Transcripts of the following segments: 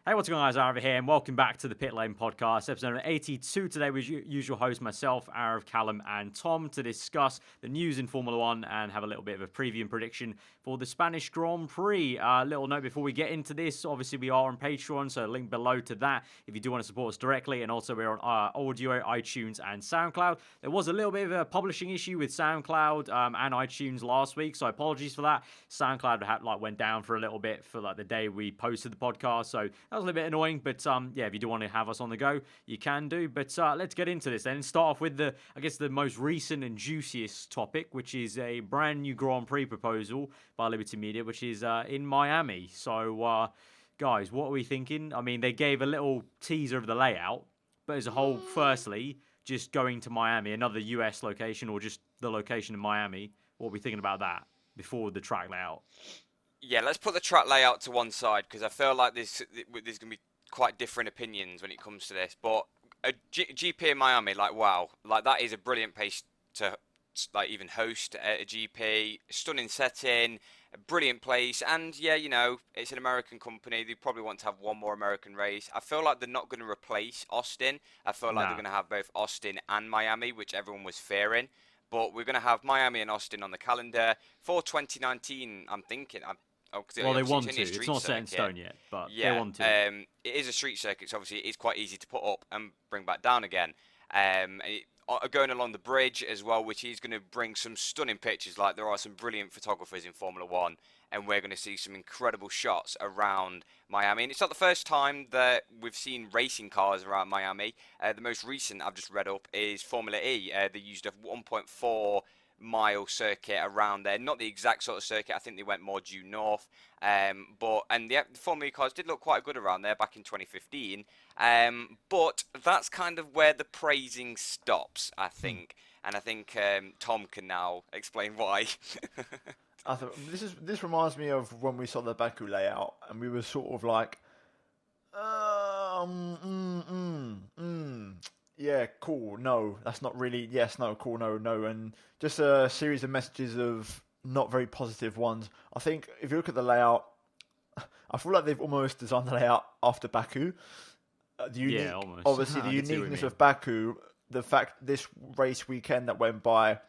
Hey, what's going on, guys? Arav here, and welcome back to the Pitlane Podcast, episode number 82 today with usual host, myself, Arav, Callum, and Tom, to discuss the news in Formula One and have a little bit of a preview and prediction for the Spanish Grand Prix. Little note before we get into this, obviously we are on Patreon, so link below to that if you do want to support us directly, and also we're on audio, iTunes, and SoundCloud. There was a little bit of a publishing issue with SoundCloud and iTunes last week, so apologies for that. SoundCloud went down for a little bit for the day we posted the podcast, so that was a little bit annoying, but yeah, if you do want to have us on the go, you can do. But let's get into this then and start off with the most recent and juiciest topic, which is a brand new Grand Prix proposal by Liberty Media, which is in Miami. So, guys, what are we thinking? I mean, they gave a little teaser of the layout, but as a whole, firstly, just going to Miami, another US location, or just the location in Miami, what are we thinking about that before the track layout? Yeah, let's put the track layout to one side because I feel like there's going to be quite different opinions when it comes to this. But a GP in Miami, wow, that is a brilliant place to even host a GP. Stunning setting, a brilliant place, and yeah, it's an American company. They probably want to have one more American race. I feel like they're not going to replace Austin. I feel like they're going to have both Austin and Miami, which everyone was fearing. But we're going to have Miami and Austin on the calendar for 2019. I'm thinking. Well, they want to. It's not set in stone yet, but they want to. It is a street circuit, so obviously it's quite easy to put up and bring back down again. Going along the bridge as well, which is going to bring some stunning pictures. Like, there are some brilliant photographers in Formula One, and we're going to see some incredible shots around Miami. And it's not the first time that we've seen racing cars around Miami. The most recent I've just read up is Formula E. They used a 1.4 mile circuit around there, not the exact sort of circuit. I think they went more due north, the Formula E cars did look quite good around there back in 2015, but that's kind of where the praising stops, I think. And I think Tom can now explain why. I thought this reminds me of when we saw the Baku layout, and we were sort of like, yeah, cool, no, that's not really, yes, no, cool, no, and just a series of messages of not very positive ones. I think if you look at the layout, I feel like they've almost designed the layout after Baku. Almost. Obviously, the uniqueness of Baku, the fact this race weekend that went by,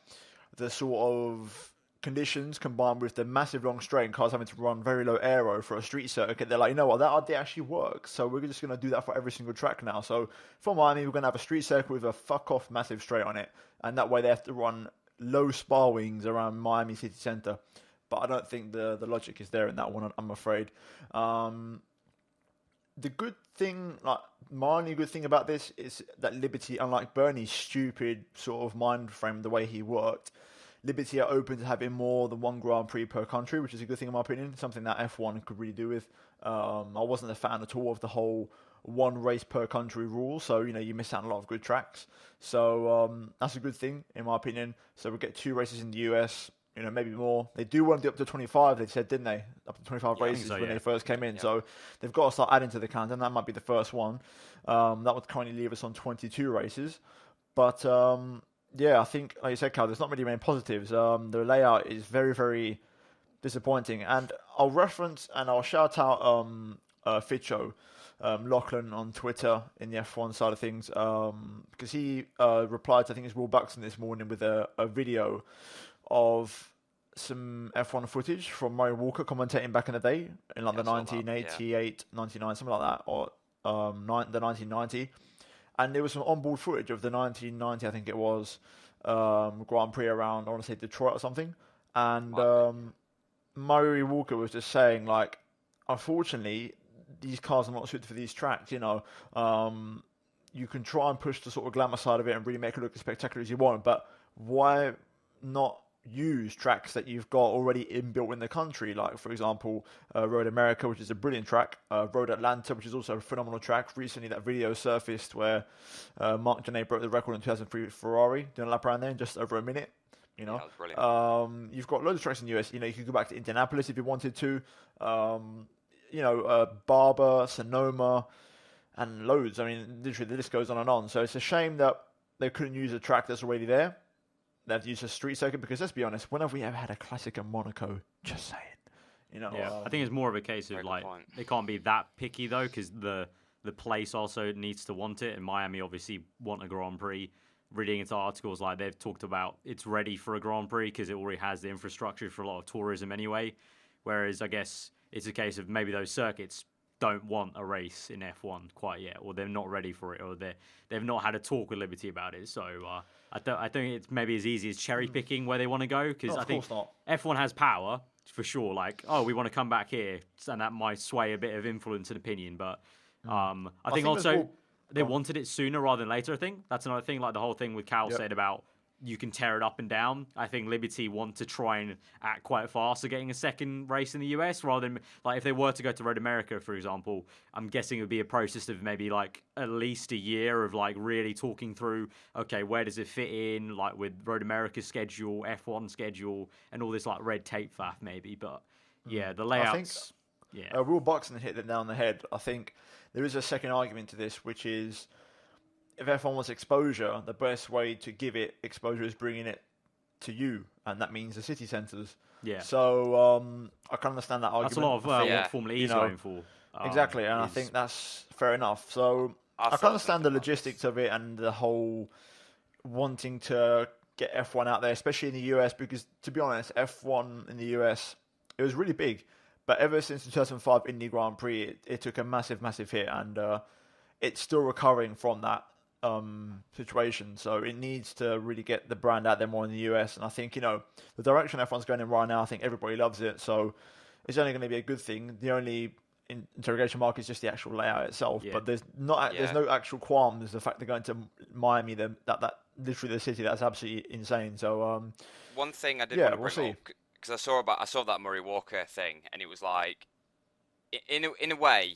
the sort of conditions combined with the massive long straight and cars having to run very low aero for a street circuit, they're like, you know what, that idea actually works, so we're just going to do that for every single track now. So for Miami, we're going to have a street circuit with a fuck off massive straight on it, and that way they have to run low spar wings around Miami city centre. But I don't think the logic is there in that one, I'm afraid. The good thing, my only good thing about this is that Liberty, unlike Bernie's stupid sort of mind frame, the way he worked, Liberty are open to having more than one Grand Prix per country, which is a good thing in my opinion, something that F1 could really do with. I wasn't a fan at all of the whole one race per country rule, so you miss out on a lot of good tracks. So that's a good thing in my opinion. So we'll get 2 races in the US, maybe more. They do want to do up to 25, they said, didn't they? Up to 25 races when they first came in. Yeah. So they've got to start adding to the calendar, and that might be the first one. That would currently leave us on 22 races. But yeah, I think, like you said, Cal, there's not really many positives. The layout is very, very disappointing. And I'll reference and I'll shout out Fitcho, Lachlan on Twitter in the F1 side of things, because he replied to, I think it's Will Buxton this morning with a video of some F1 footage from Murray Walker commentating back in the day in the 1988, 99, something like that, or the 1990. And there was some onboard footage of the 1990, I think it was, Grand Prix around, I want to say Detroit or something. And Murray Walker was just saying, unfortunately, these cars are not suited for these tracks. You can try and push the sort of glamour side of it and really make it look as spectacular as you want, but why not use tracks that you've got already inbuilt in the country, like for example Road America, which is a brilliant track, Road Atlanta, which is also a phenomenal track. Recently that video surfaced where Mark Janae broke the record in 2003 with Ferrari doing a lap around there in just over a minute. That was brilliant. You've got loads of tracks in the US. You could go back to Indianapolis if you wanted to, Barber, Sonoma, and loads. I mean, literally the list goes on and on. So it's a shame that they couldn't use a track that's already there. They've used a street circuit, because let's be honest, when have we ever had a classic in Monaco? Just saying. Yeah, I think it's more of a case of like they can't be that picky though, because the place also needs to want it, and Miami obviously want a Grand Prix. Reading into articles, like they've talked about, it's ready for a Grand Prix because it already has the infrastructure for a lot of tourism anyway. Whereas I guess it's a case of maybe those circuits don't want a race in F1 quite yet, or they're not ready for it, or they've not had a talk with Liberty about it. So I think it's maybe as easy as cherry picking where they want to go, because I think F1 has power for sure. Like, oh, we want to come back here, and that might sway a bit of influence and opinion. But I think also they wanted it sooner rather than later. I think that's another thing. Like the whole thing with Cal said about you can tear it up and down. I think Liberty want to try and act quite fast to getting a second race in the US, rather than like if they were to go to Road America, for example. I'm guessing it would be a process of maybe like at least a year of like really talking through, okay, where does it fit in, like with Road America's schedule, F1 schedule, and all this like red tape faff maybe. But yeah, the layouts. Will Buxton hit it down on the head. I think there is a second argument to this, which is if F1 wants exposure, the best way to give it exposure is bringing it to you, and that means the city centres. Yeah. So I can understand that argument. That's a lot of what Formula E is going for. Exactly, and I think that's fair enough. So I can understand the logistics of it and the whole wanting to get F1 out there, especially in the US, because to be honest, F1 in the US, it was really big. But ever since the 2005 Indy Grand Prix, it took a massive, massive hit, and it's still recovering from that situation. So it needs to really get the brand out there more in the US. And I think, the direction F1's going in right now, I think everybody loves it. So it's only going to be a good thing. The only interrogation mark is just the actual layout itself. Yeah. But there's no actual qualms. The fact they're going to Miami, that literally the city, that's absolutely insane. So one thing I did want to bring up, because I saw that Murray Walker thing, and it was like, in a way,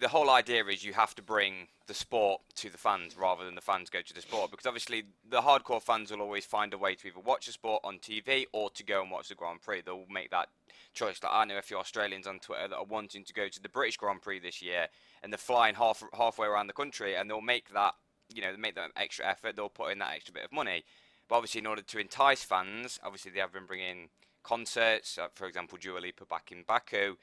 the whole idea is you have to bring the sport to the fans rather than the fans go to the sport, because obviously the hardcore fans will always find a way to either watch the sport on TV or to go and watch the Grand Prix. They'll make that choice. Like, I know a few Australians on Twitter that are wanting to go to the British Grand Prix this year, and they're flying halfway around the country, and they'll make that, they make that extra effort. They'll put in that extra bit of money. But obviously, in order to entice fans, obviously they have been bringing concerts, for example, Dua Lipa back in Baku.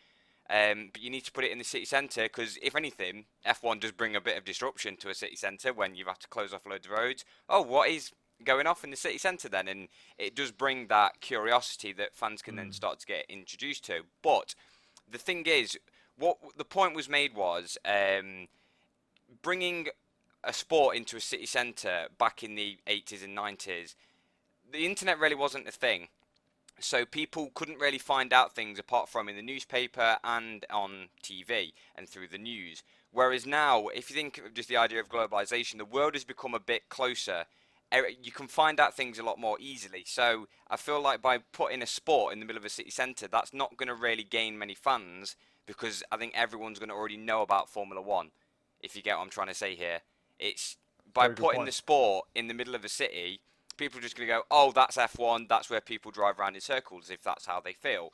But you need to put it in the city centre, because if anything, F1 does bring a bit of disruption to a city centre when you've had to close off loads of roads. Oh, what is going off in the city centre then? And it does bring that curiosity that fans can then start to get introduced to. But the thing is, what the point was made was bringing a sport into a city centre back in the 80s and 90s. The internet really wasn't a thing. So people couldn't really find out things apart from in the newspaper and on TV and through the news. Whereas now, if you think of just the idea of globalization, the world has become a bit closer. You can find out things a lot more easily. So I feel like by putting a sport in the middle of a city centre, that's not going to really gain many fans, because I think everyone's going to already know about Formula One, if you get what I'm trying to say here. It's by putting the sport in the middle of a city, people are just going to go, oh, that's F1, that's where people drive around in circles, if that's how they feel.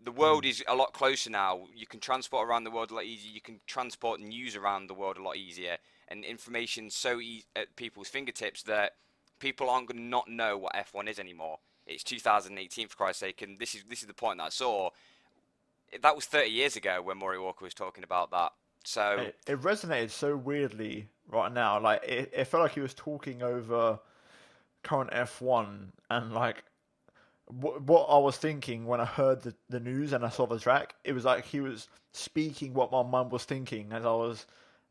The world is a lot closer now. You can transport around the world a lot easier. You can transport news around the world a lot easier. And information's so at people's fingertips that people aren't going to not know what F1 is anymore. It's 2018, for Christ's sake, and this is the point that I saw. That was 30 years ago when Murray Walker was talking about that. So it resonated so weirdly right now. Like it felt like he was talking over current F1, and like what I was thinking when I heard the news and I saw the track, it was like he was speaking what my mind was thinking as I was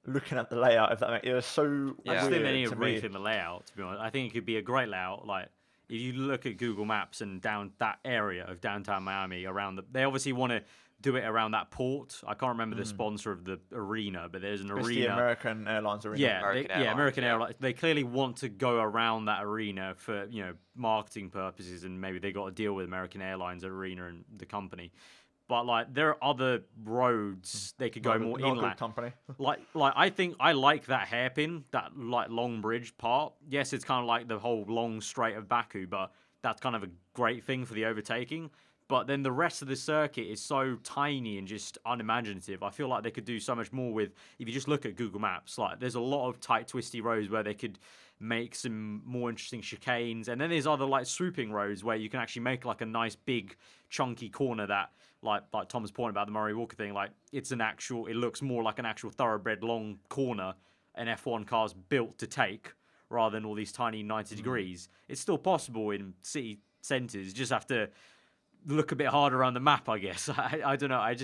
looking at the layout. If that makes it was so weird. I just think they need to rethink the layout, to be honest. I think it could be a great layout. Like if you look at Google Maps and down that area of downtown Miami, they obviously want to do it around that port. I can't remember the sponsor of the arena, but there's an arena. The American Airlines arena. Yeah, American Airlines. They clearly want to go around that arena for marketing purposes, and maybe they got a deal with American Airlines arena and the company. But like there are other roads they could go more inland. Good company. like I think I like that hairpin, that like long bridge part. Yes, it's kind of like the whole long straight of Baku, but that's kind of a great thing for the overtaking. But then the rest of the circuit is so tiny and just unimaginative. I feel like they could do so much more with, if you just look at Google Maps, like there's a lot of tight, twisty roads where they could make some more interesting chicanes. And then there's other like swooping roads where you can actually make like a nice big chunky corner that like Tom's point about the Murray Walker thing, like it looks more like an actual thoroughbred long corner an F1 car's built to take rather than all these tiny 90 degrees. It's still possible in city centres. You just have to look a bit harder around the map, I guess. I don't know.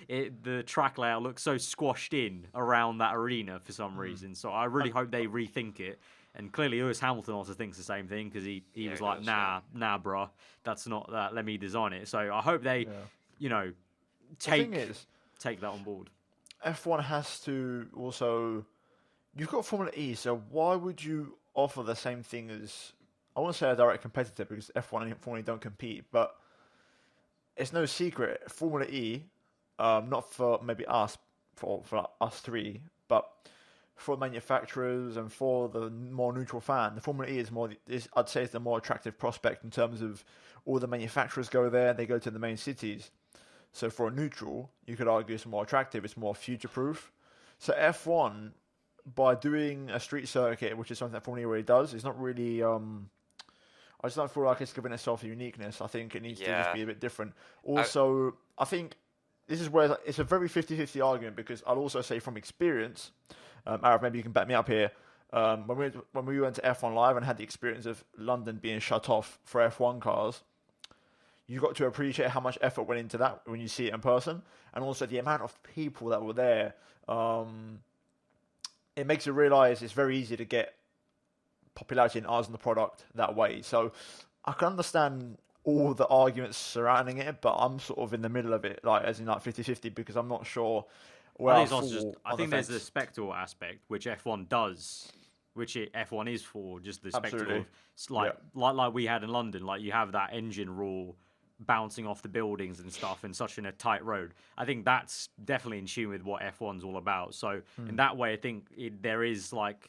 The track layout looks so squashed in around that arena for some reason. So I really hope they rethink it. And clearly Lewis Hamilton also thinks the same thing because he was like, nah, bruh, that's not that. Let me design it. So I hope they, take that on board. F1 has to also. You've got Formula E, so why would you offer the same thing as, I won't say a direct competitor because F1 and Formula E don't compete, but it's no secret, Formula E, not for maybe us, for us three, but for manufacturers and for the more neutral fan, the Formula E I'd say it's the more attractive prospect in terms of all the manufacturers go there, they go to the main cities. So for a neutral, you could argue it's more attractive, it's more future-proof. So F1, by doing a street circuit, which is something that Formula E already does, it's not really. I just don't feel like it's giving itself a uniqueness. I think it needs to just be a bit different. Also, I think this is where it's a very 50-50 argument because I'll also say from experience, Arif, maybe you can back me up here. When we went to F1 Live and had the experience of London being shut off for F1 cars, you got to appreciate how much effort went into that when you see it in person, and also the amount of people that were there. It makes you realise it's very easy to get popularity in eyes on the product that way. So I can understand all the arguments surrounding it, but I'm sort of in the middle of it, like as in like 50-50, because I'm not sure where I think there's the spectacle aspect, which F1 does, F1 is for, just the spectacle of, like we had in London, like you have that engine roar bouncing off the buildings and stuff in such a tight road. I think that's definitely in tune with what F1's all about. So in that way, I think there is like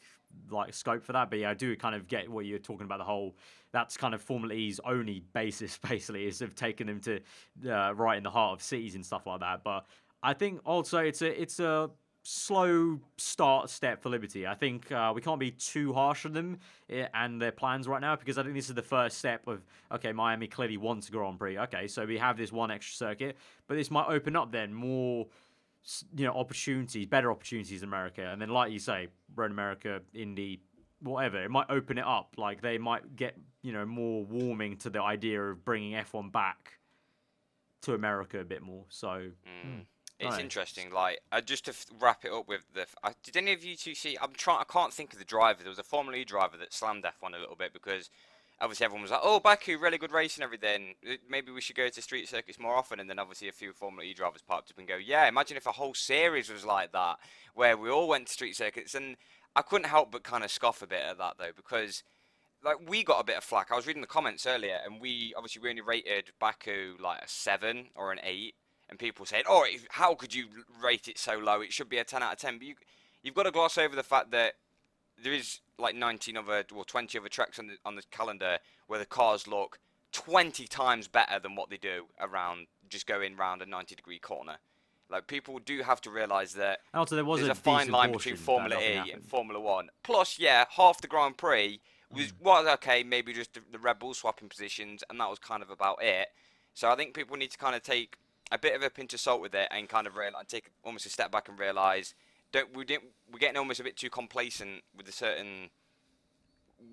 scope for that. But yeah, I do kind of get what you're talking about. The whole, that's kind of Formula E's only basis basically is of taking them to right in the heart of cities and stuff like that. But I think also it's a slow step for Liberty. I think we can't be too harsh on them and their plans right now, because I think this is the first step of, okay, Miami clearly wants a Grand Prix. Okay, so we have this one extra circuit, but this might open up then more, opportunities, better opportunities in America. And then, like you say, Road America, Indy, whatever, it might open it up. Like they might get, more warming to the idea of bringing F1 back to America a bit more. So... It's interesting. Like, just to wrap it up with did any of you two see? I can't think of the driver. There was a Formula E driver that slammed F1 a little bit because obviously everyone was like, "Oh, Baku, really good race and everything. Maybe we should go to street circuits more often." And then obviously a few Formula E drivers popped up and go, "Yeah, imagine if a whole series was like that, where we all went to street circuits." And I couldn't help but kind of scoff a bit at that though, because like we got a bit of flack. I was reading the comments earlier, and we only rated Baku like a 7 or an 8. And people saying, "Oh, how could you rate it so low? It should be a 10 out of 10." But you've got to gloss over the fact that there is like 20 other tracks on the calendar where the cars look 20 times better than what they do around just going round a 90-degree corner. Like, people do have to realise that there's a fine line between Formula E and Formula 1. Plus, half the Grand Prix was okay, maybe just the Red Bull swapping positions, and that was kind of about it. So I think people need to kind of take a bit of a pinch of salt with it and kind of take almost a step back and realise we're getting almost a bit too complacent with a certain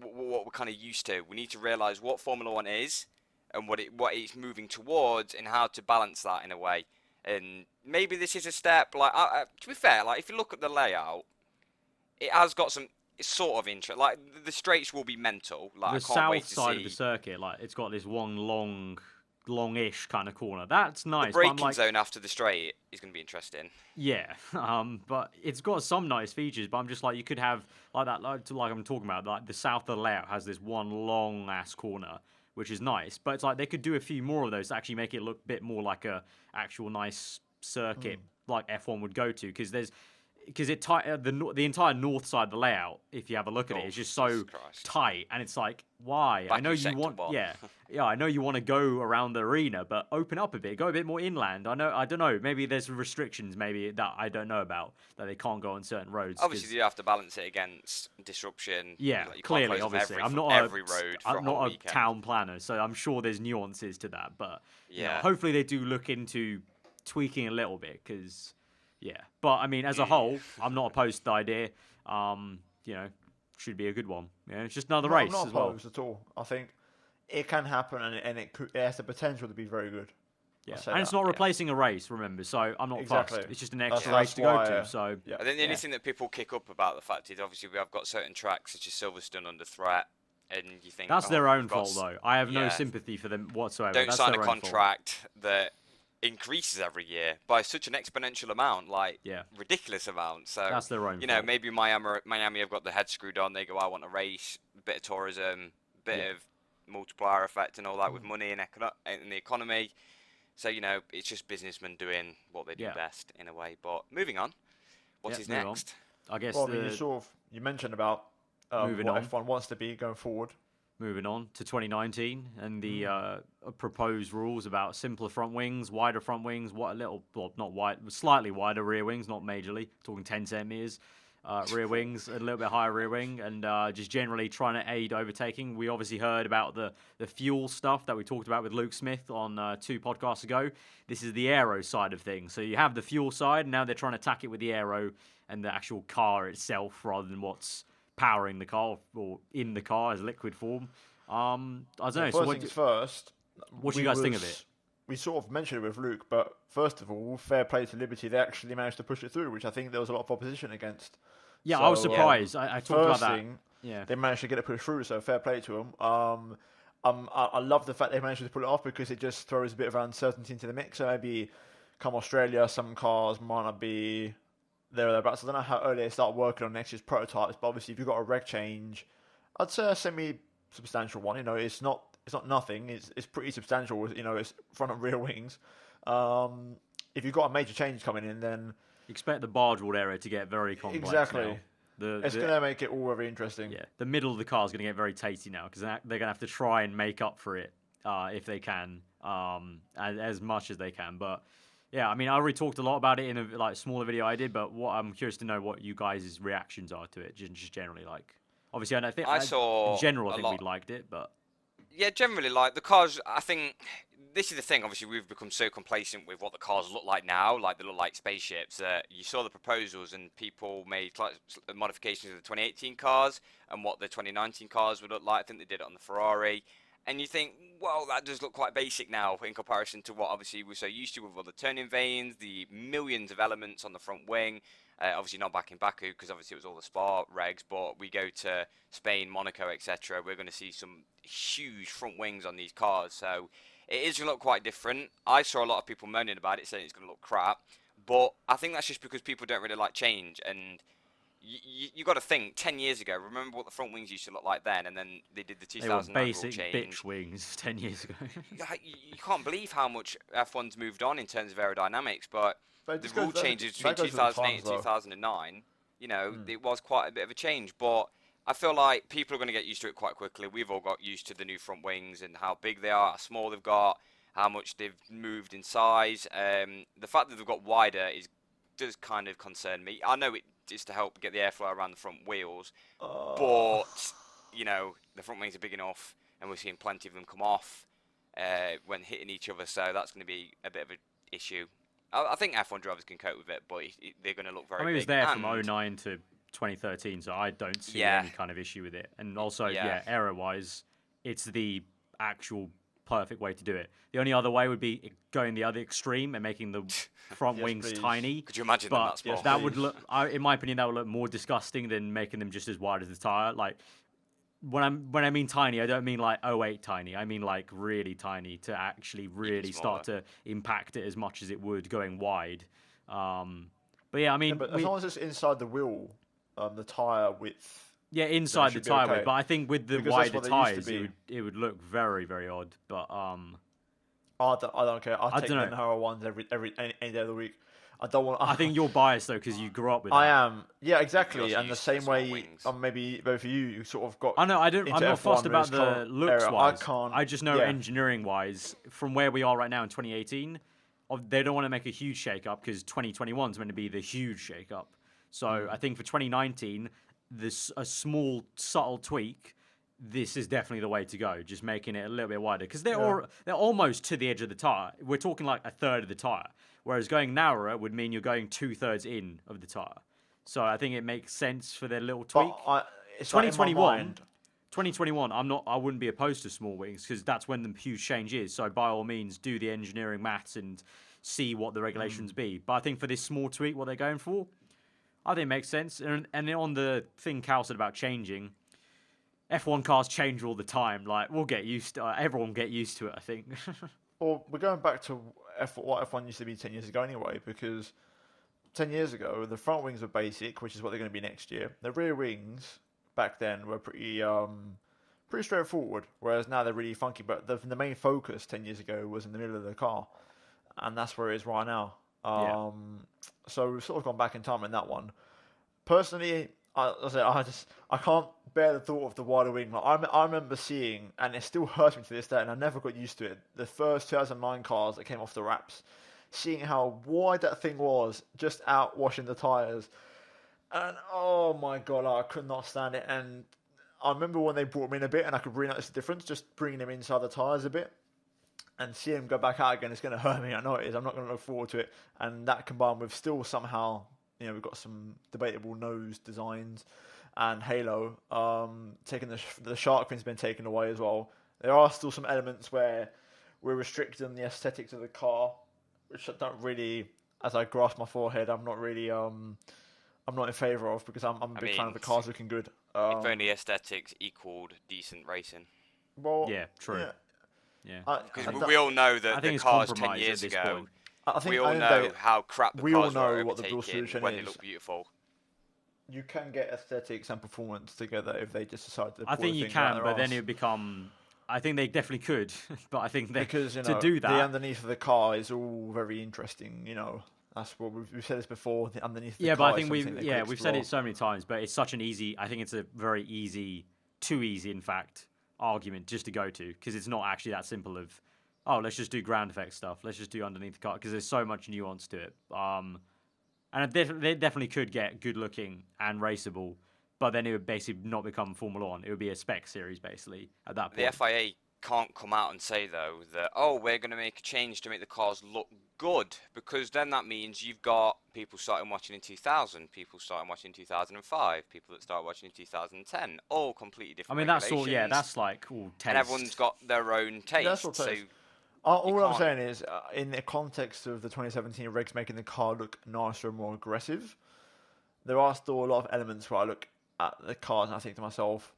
what we're kind of used to. We need to realise what Formula 1 is and what it's moving towards and how to balance that in a way. And maybe this is a step. Like to be fair, like if you look at the layout, it has got some sort of interest. Like the straights will be mental. Like the I can't wait to south side see of the circuit, like it's got this one longish kind of corner. That's nice. The braking zone after the straight is going to be interesting. Yeah, but it's got some nice features. But I'm just like, you could have like that, like I'm talking about, like the south of the layout has this one long ass corner, which is nice. But it's like they could do a few more of those to actually make it look a bit more like a actual nice circuit like F1 would go to, because the entire north side of the layout, if you have a look at it, is just so tight, and it's like, why? I know you want, I know you want to go around the arena, but open up a bit, go a bit more inland. I don't know, maybe there's restrictions, maybe that I don't know about, that they can't go on certain roads. Obviously, you have to balance it against disruption. Yeah, like clearly, obviously, I'm not a town planner, so I'm sure there's nuances to that. But hopefully, they do look into tweaking a little bit because, yeah. But I mean, as a whole, I'm not opposed to the idea. Should be a good one. Yeah, it's just another race I'm not as well. opposed at all. I think it can happen, and it has the potential to be very good. Yeah, and it's not replacing a race, remember, so I'm not fussed. It's just an extra race to go to, so... Yeah. I think the only thing that people kick up about the fact is, obviously, we have got certain tracks, such as Silverstone, under threat, and you think... That's their own fault, though. I have no sympathy for them whatsoever. Don't sign a contract that increases every year by such an exponential amount, ridiculous amount. So that's their own fault. Maybe Miami have got the head screwed on. They go, I want a race, a bit of tourism, a bit of multiplier effect and all that with money and the economy. So, it's just businessmen doing what they do best in a way. But moving on, what is next? I guess you mentioned about what F1 wants to be going forward. Moving on to 2019 and the proposed rules about simpler front wings, wider front wings, slightly wider rear wings, not majorly, talking 10 centimeters. Rear wings, a little bit higher rear wing, and just generally trying to aid overtaking. We obviously heard about the fuel stuff that we talked about with Luke Smith on 2 podcasts ago. This is the aero side of things. So you have the fuel side, and now they're trying to attack it with the aero and the actual car itself rather than what's powering the car or in the car as liquid form. I don't know. First things first. What do you guys think of it? We sort of mentioned it with Luke, but first of all, fair play to Liberty. They actually managed to push it through, which I think there was a lot of opposition against. Yeah, I was surprised. I talked about that. They managed to get it pushed through, so fair play to them. I love the fact they managed to pull it off because it just throws a bit of uncertainty into the mix. So maybe come Australia, some cars might not be there or thereabouts. I don't know how early they start working on next year's prototypes, but obviously if you've got a reg change, I'd say a semi-substantial one. It's not nothing. It's pretty substantial. It's front and rear wings. If you've got a major change coming in, then expect the barge wall area to get very complex. Exactly. It's going to make it all very interesting. Yeah, the middle of the car is going to get very tasty now because they're going to have to try and make up for it if they can, as much as they can. But yeah, I mean, I already talked a lot about it in a smaller video I did, but I'm curious to know what you guys' reactions are to it, just generally. Obviously, I think in general I think we liked it, but. Yeah, generally, the cars, I think, this is the thing, obviously, we've become so complacent with what the cars look like now, they look like spaceships, that you saw the proposals and people made modifications of the 2018 cars and what the 2019 cars would look like. I think they did it on the Ferrari. And you think, well, that does look quite basic now in comparison to what, obviously, we're so used to with all the turning vanes, the millions of elements on the front wing. Obviously not back in Baku because obviously it was all the Spa regs, but we go to Spain, Monaco, etc. We're going to see some huge front wings on these cars, so it is going to look quite different. I saw a lot of people moaning about it, saying it's going to look crap, but I think that's just because people don't really like change, and you got to think 10 years ago. Remember what the front wings used to look like then, and then they did the 2009 rule change. Basic bitch wings 10 years ago. You can't believe how much F1's moved on in terms of aerodynamics, but the rule changes between 2008 and 2009, it was quite a bit of a change. But I feel like people are going to get used to it quite quickly. We've all got used to the new front wings and how big they are, how small they've got, how much they've moved in size. The fact that they've got wider does kind of concern me. I know it is to help get the airflow around the front wheels, but, the front wings are big enough, and we're seeing plenty of them come off when hitting each other, so that's going to be a bit of an issue. I think F1 drivers can cope with it, but they're going to look very big. I mean, it was there from 2009 to 2013, so I don't see any kind of issue with it. And also, aero-wise, it's the actual perfect way to do it. The only other way would be going the other extreme and making the front wings tiny. Could you imagine them that small? That would look, in my opinion, that would look more disgusting than making them just as wide as the tire. When I mean tiny, I don't mean 08 tiny. I mean really tiny to actually really start to impact it as much as it would going wide. But yeah, I mean, but as long as it's inside the wheel, the tire width. Yeah, inside the tire width. But I think with the wider tires, it would look very, very odd. But I don't care. I take the Nahara ones any day of the week. I don't want. I think you're biased though because you grew up with. I am. Yeah, exactly. And the same way, maybe both of you sort of got. I know. I'm not fussed about the looks wise. I just know engineering wise, from where we are right now in 2018, they don't want to make a huge shake up because 2021 is meant to be the huge shake up. So I think for 2019, a small subtle tweak this is definitely the way to go. Just making it a little bit wider because they're almost to the edge of the tire. We're talking like a third of the tire, whereas going narrower would mean you're going 2/3 in of the tire. So I think it makes sense for their little tweak. It's 2021. 2021, I wouldn't be opposed to small wings because that's when the huge change is. So by all means, do the engineering maths and see what the regulations be. But I think for this small tweak, what they're going for, I think it makes sense. And on the thing Cal said about changing, F1 cars change all the time. Like we'll get used to, everyone get used to it. I think. Well, we're going back to what F1 used to be 10 years ago anyway, because 10 years ago the front wings were basic, which is what they're going to be next year. The rear wings back then were pretty straightforward, whereas now they're really funky. But the main focus 10 years ago was in the middle of the car, and that's where it is right now. So we've sort of gone back in time in that one. Personally, I can't bear the thought of the wider wing. Like, I remember seeing, and it still hurts me to this day, and I never got used to it, the first 2009 cars that came off the wraps, seeing how wide that thing was, just out washing the tyres. And oh my god, I could not stand it. And I remember when they brought them in a bit, and I could really notice the difference, just bringing them inside the tyres a bit. And seeing them go back out again, it's going to hurt me. I know it is. I'm not going to look forward to it. And that combined with still somehow, we've got some debatable nose designs, and Halo taking the shark fin's been taken away as well. There are still some elements where we're restricted on the aesthetics of the car, which I don't really, as I grasp my forehead, I'm not really I'm not in favour of, because I'm a big fan of the cars looking good. If only aesthetics equaled decent racing. Well, yeah, true. Yeah, because we all know that the cars 10 years ago. We all know how crap the cars were overtaken when they look beautiful. You can get aesthetics and performance together if they just decide to. I think you can, but then it would become. I think they definitely could, but I think because to do that, the underneath of the car is all very interesting. That's what we've said this before. The underneath the car. But I think we've said it so many times. But it's such an easy. I think it's a very easy, too easy, in fact, argument just to go to, because it's not actually that simple. Of let's just do ground effect stuff. Let's just do underneath the car, because there's so much nuance to it. And they definitely could get good looking and raceable, but then it would basically not become Formula One. It would be a spec series basically at that point. The FIA can't come out and say though that we're going to make a change to make the cars look good, because then that means you've got people starting watching in 2000, people starting watching in 2005, people that start watching in 2010, all completely different. I mean that's all. Yeah, that's like all taste. And everyone's got their own taste. That's all taste. All I'm saying is, in the context of the 2017 regs making the car look nicer and more aggressive, there are still a lot of elements where I look at the cars and I think to myself,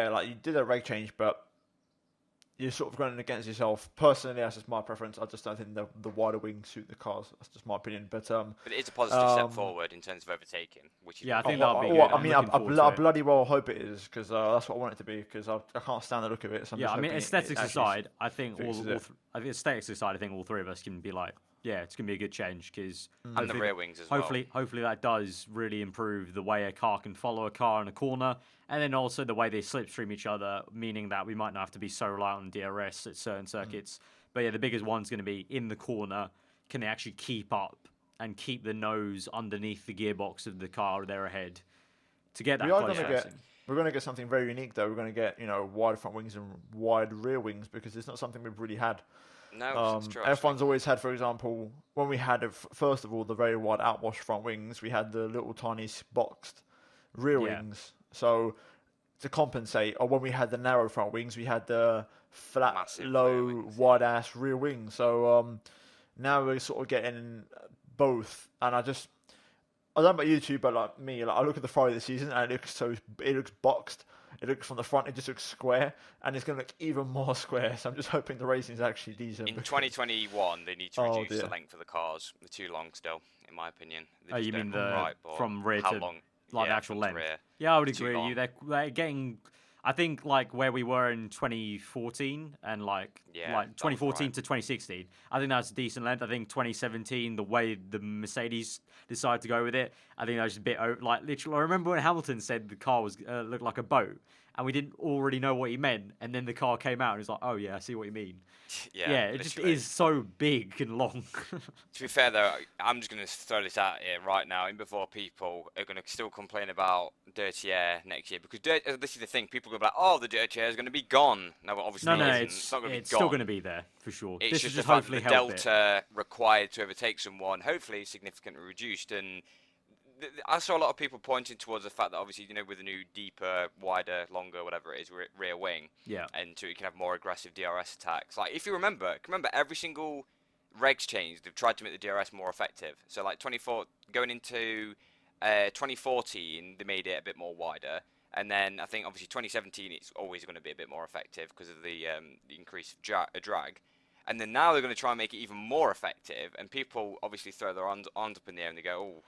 like you did a reg change, but you're sort of going against yourself. Personally, that's just my preference. I just don't think the wider wings suit the cars. That's just my opinion. But it is a positive step forward in terms of overtaking, which is I think that'll be good. I bloody well hope it is, because that's what I want it to be, because I can't stand the look of it. So aesthetics aside, I think aesthetics aside, I think all three of us can be like, yeah, it's gonna be a good change, because and the rear wings as well. Hopefully that does really improve the way a car can follow a car in a corner, and then also the way they slipstream each other, meaning that we might not have to be so reliant on DRS at certain circuits. But yeah, the biggest one's going to be in the corner. Can they actually keep up and keep the nose underneath the gearbox of the car they're ahead to get that close racing? We're going to get something very unique though. We're going to get wide front wings and wide rear wings, because it's not something we've really had. No, it's true. F1's always had, for example, when we had first of all the very wide outwash front wings, we had the little tiny boxed rear wings. So to compensate, or when we had the narrow front wings, we had the flat, massive low, wide ass rear wing. So now we're sort of getting both, and I don't know about you two, but like me, I look at the Friday this season and it looks boxed. It looks from the front, it just looks square, and it's going to look even more square. So I'm just hoping the racing is actually decent. In 2021, they need to reduce the length of the cars. They're too long still, in my opinion. You mean from rear to long? Like the actual length? Rear. Yeah, I would agree with you. They're getting, I think, like where we were in 2014 and like 2014 to 2016. I think that's a decent length. I think 2017, the way the Mercedes decided to go with it, I think that was a bit literally. I remember when Hamilton said the car was looked like a boat, and we didn't already know what he meant, and then the car came out and it's like, oh yeah, I see what you mean. Yeah, It just is so big and long. To be fair though, I'm just going to throw this out here right now, and before people are going to still complain about dirty air next year, because this is the thing, people go like, oh, the dirty air is going to be gone. No, obviously no, it's not going to be gone. It's still going to be there for sure. It's This just is the fact hopefully that the help it. delta required to overtake someone, hopefully significantly reduced. And I saw a lot of people pointing towards the fact that obviously, with the new deeper, wider, longer, whatever it is, rear wing, and so you can have more aggressive DRS attacks. Like, if you remember every single regs change, they've tried to make the DRS more effective. So like going into 2014, they made it a bit more wider. And then I think obviously 2017, it's always going to be a bit more effective because of the increased drag. And then now they're going to try and make it even more effective. And people obviously throw their arms up in the air and they go, oh,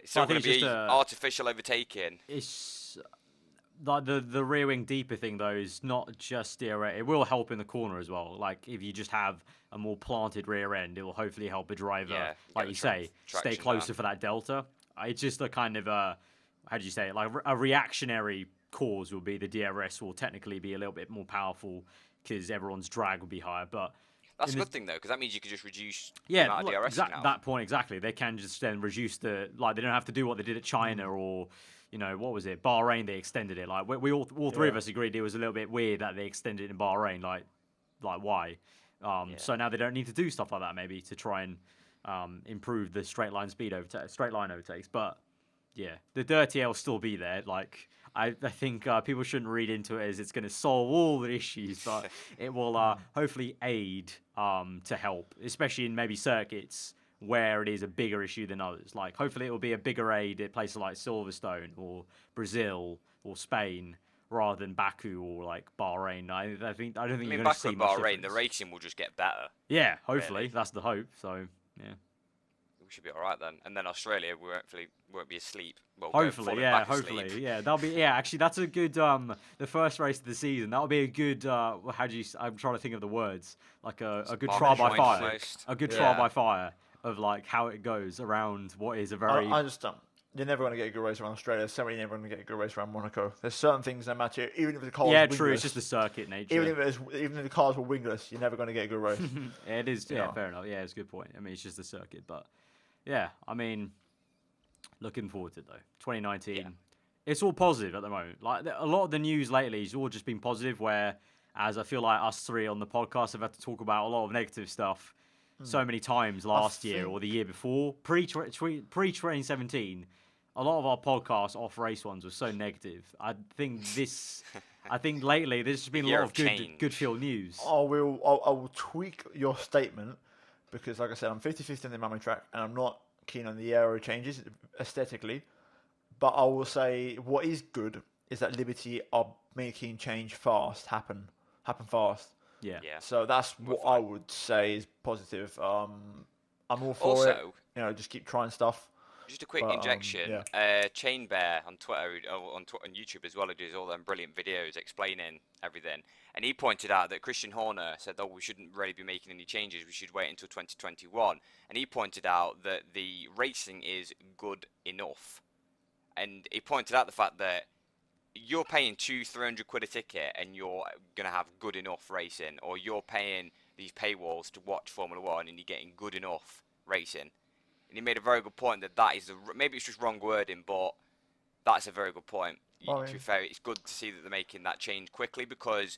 it's still going to be artificial overtaking. It's like the rear wing deeper thing though is not just DRS. It will help in the corner as well. Like if you just have a more planted rear end, it will hopefully help a driver, like you say, stay closer for that delta. It's just a kind of how do you say it? Like a reactionary cause will be the DRS will technically be a little bit more powerful because everyone's drag will be higher, but. That's a good thing though, because that means you can just reduce the amount of DRS now. That point exactly. They can just then reduce they don't have to do what they did at China or, what was it, Bahrain? They extended it. Like we all three of us agreed it was a little bit weird that they extended it in Bahrain. Like why? So now they don't need to do stuff like that maybe to try and improve the straight line overtakes. But yeah, the dirty air will still be there. Like. I think people shouldn't read into it as it's going to solve all the issues, but it will hopefully aid to help, especially in maybe circuits where it is a bigger issue than others. Like, hopefully it will be a bigger aid at places like Silverstone or Brazil or Spain rather than Baku or like Bahrain. I don't think you're going to see much Bahrain, difference. the racing will just get better. Yeah, hopefully. Really. That's the hope. So, yeah. We should be all right then. And then Australia, we won't be asleep. Well, hopefully. That'll be actually that's a good the first race of the season. That'll be a good I'm trying to think of the words. Like a good trial by fire. Almost. A good trial by fire of like how it goes around what is a very I understand. You're never going to get a good race around Australia. Certainly never going to get a good race around Monaco. There's certain things that matter. Even if the cars yeah, wingless, true. It's just the circuit nature. Even if the cars were wingless, you're never going to get a good race. It is. Yeah, fair enough. Yeah, it's a good point. I mean, it's just the circuit, but yeah, I mean, looking forward to it though. 2019. Yeah. It's all positive at the moment. Like a lot of the news lately has all just been positive. Whereas I feel like us three on the podcast have had to talk about a lot of negative stuff so many times last year or the year before. Pre-2017, a lot of our podcasts off race ones were so negative. I think lately there's just been a lot of good field news. I will tweak your statement because, like I said, I'm 50-50 on the mummy track and I'm not keen on the aero changes aesthetically. But I will say what is good is that Liberty are making change happen fast. Yeah. So that's what I would say is positive. I'm all for it. Just keep trying stuff. Just a quick injection. Chain Bear on Twitter, on YouTube as well, who does all them brilliant videos explaining everything. And he pointed out that Christian Horner said, we shouldn't really be making any changes. We should wait until 2021. And he pointed out that the racing is good enough. And he pointed out the fact that you're paying £200-300 a ticket and you're going to have good enough racing, or you're paying these paywalls to watch Formula 1 and you're getting good enough racing. And he made a very good point that is maybe it's just wrong wording, but that's a very good point. To be fair, it's good to see that they're making that change quickly, because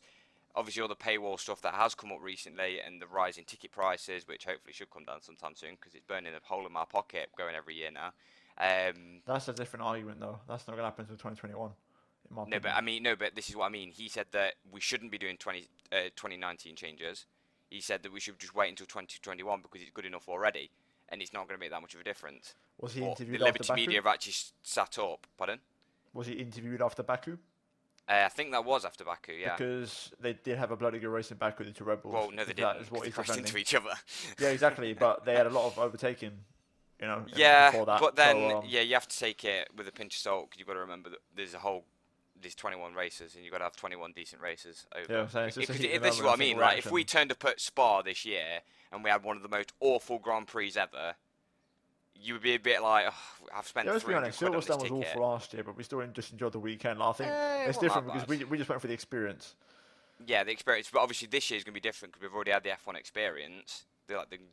obviously all the paywall stuff that has come up recently and the rising ticket prices, which hopefully should come down sometime soon because it's burning a hole in my pocket going every year now. That's a different argument, though. That's not going to happen until 2021. But this is what I mean. He said that we shouldn't be doing 2019 changes. He said that we should just wait until 2021 because it's good enough already, and it's not going to make that much of a difference. Was he interviewed the after Liberty Baku? Media have actually sat up. Pardon? Was he interviewed after Baku? I think that was after Baku, yeah. Because they did have a bloody good race in Baku, the two Red Bulls. Well, no, they didn't. They crashed into each other. Yeah, exactly. But they had a lot of overtaking. Yeah, before that. But then, you have to take it with a pinch of salt, because you've got to remember that there's 21 races, and you've got to have 21 decent races over. Yeah, this is what I mean. Like, if we turned up at Spa this year and we had one of the most awful Grand Prix ever, you would be a bit like, oh, I've spent Yeah, let's be £300 honest, on this Silverstone was ticket. awful last year, but we still just enjoyed the weekend. Like, I think it's wasn't different that because bad. we just went for the experience. Yeah, the experience, but obviously this year is going to be different because we've already had the F1 experience,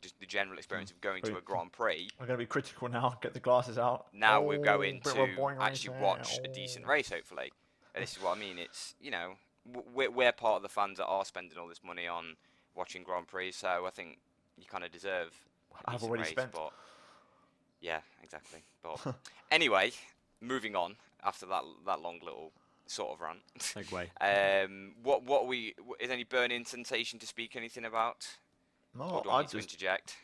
just the general experience of going to a Grand Prix. We're going to be critical now. Get the glasses out. Now we're going bit of a to boring actually race watch there. a decent race, hopefully. And this is what I mean. It's, we're part of the fans that are spending all this money on watching Grand Prix, so I think you kind of deserve a I've decent already race, spent. but yeah, exactly. But anyway, moving on after that long little sort of rant. Segue. Is any burning sensation to speak anything about? No, Or do I I need to just interject?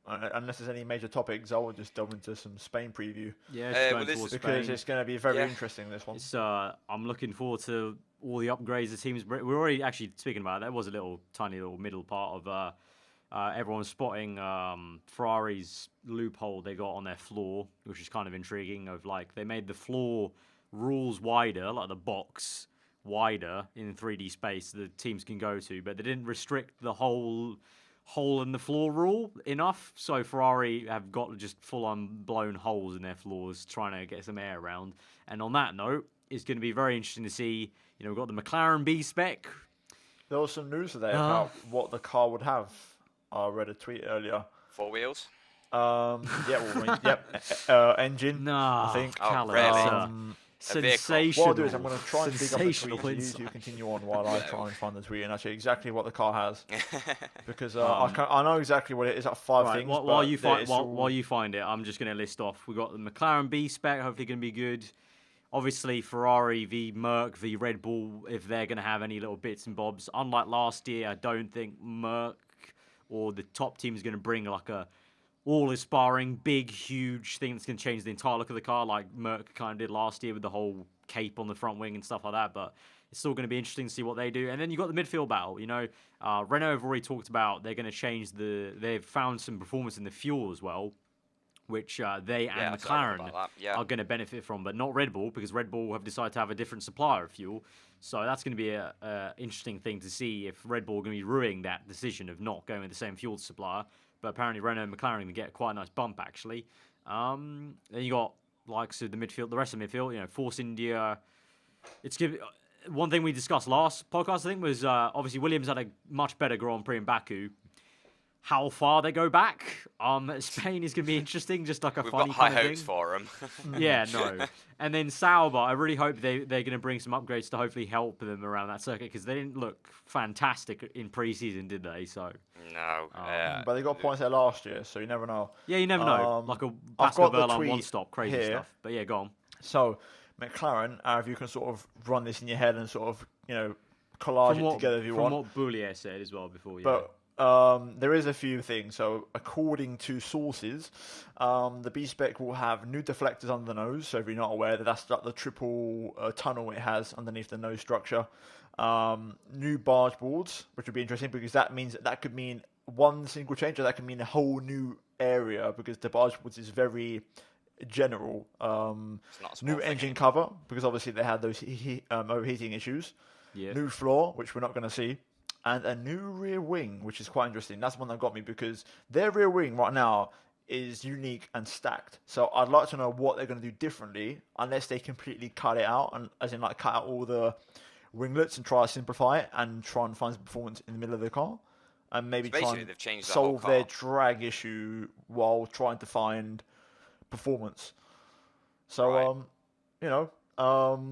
unless there's any major topics, I will just delve into some Spain preview Yeah, well, going this- towards because Spain. it's going to be very Yeah. interesting. This one. It's, I'm looking forward to all the upgrades the teams bring. We're already actually speaking about it. There was a tiny little middle part of everyone spotting Ferrari's loophole they got on their floor, which is kind of intriguing. Of like they made the floor rules wider, like the box wider in 3D space the teams can go to, but they didn't restrict the whole hole in the floor rule enough. So Ferrari have got just full on blown holes in their floors trying to get some air around. And on that note, it's going to be very interesting to see. We've got the McLaren B spec. There was some news today about what the car would have. I read a tweet earlier. 4 wheels? Engine. Nah, I think. Oh, Callum, really? that's A vehicle. sensational. What I'll do is I'm going to try and dig up the tweet Sensational for you insight. to continue on while I try and find the tweet and actually exactly what the car has because I know exactly what it is. Like 5 Right, things. while you but find while you find it, I'm just going to list off. We've got the McLaren B spec, hopefully going to be good. Obviously, Ferrari v Merc v Red Bull, if they're going to have any little bits and bobs. Unlike last year, I don't think Merc or the top team is going to bring like a all-aspiring, big, huge thing that's going to change the entire look of the car, like Merc kind of did last year with the whole cape on the front wing and stuff like that. But it's still going to be interesting to see what they do. And then you've got the midfield battle. Renault have already talked about they're going to change they've found some performance in the fuel as well, which they and I saw McLaren about that, yeah. are going to benefit from, but not Red Bull, because Red Bull have decided to have a different supplier of fuel. So that's going to be a interesting thing to see if Red Bull are going to be ruining that decision of not going with the same fuel supplier. But apparently Renault and McLaren are going to get quite a nice bump, actually. Then you got, the midfield, the rest of the midfield, Force India. It's good. One thing we discussed last podcast, I think, was obviously Williams had a much better Grand Prix in Baku. How far they go back, Spain is going to be interesting, just like a We've funny got high kind of hopes thing. for them. Yeah, no. And then Sauber, I really hope they're going to bring some upgrades to hopefully help them around that circuit, because they didn't look fantastic in pre-season, did they? So No. but they got points there last year, so you never know. yeah, you never know. Like a I've Basco got the Berlin tweet one-stop, crazy here. stuff. But yeah, go on. So McLaren, if you can sort of run this in your head and sort of collage it together if you want. From what Boulier said as well before, yeah. But there is a few things. So according to sources, the B-Spec will have new deflectors under the nose. So if you're not aware, that's like the triple tunnel it has underneath the nose structure. New barge boards, which would be interesting because that could mean one single change, or that could mean a whole new area because the barge boards is very general. It's not a small New thing engine anymore. cover because obviously they had those overheating issues. Yeah. New floor, which we're not going to see. And a new rear wing, which is quite interesting. That's one that got me because their rear wing right now is unique and stacked. So I'd like to know what they're going to do differently, unless they completely cut it out, and as in cut out all the winglets and try to simplify it and try and find some performance in the middle of the car, and maybe So try basically and they've changed the whole solve their car. drag issue while trying to find performance. So Right.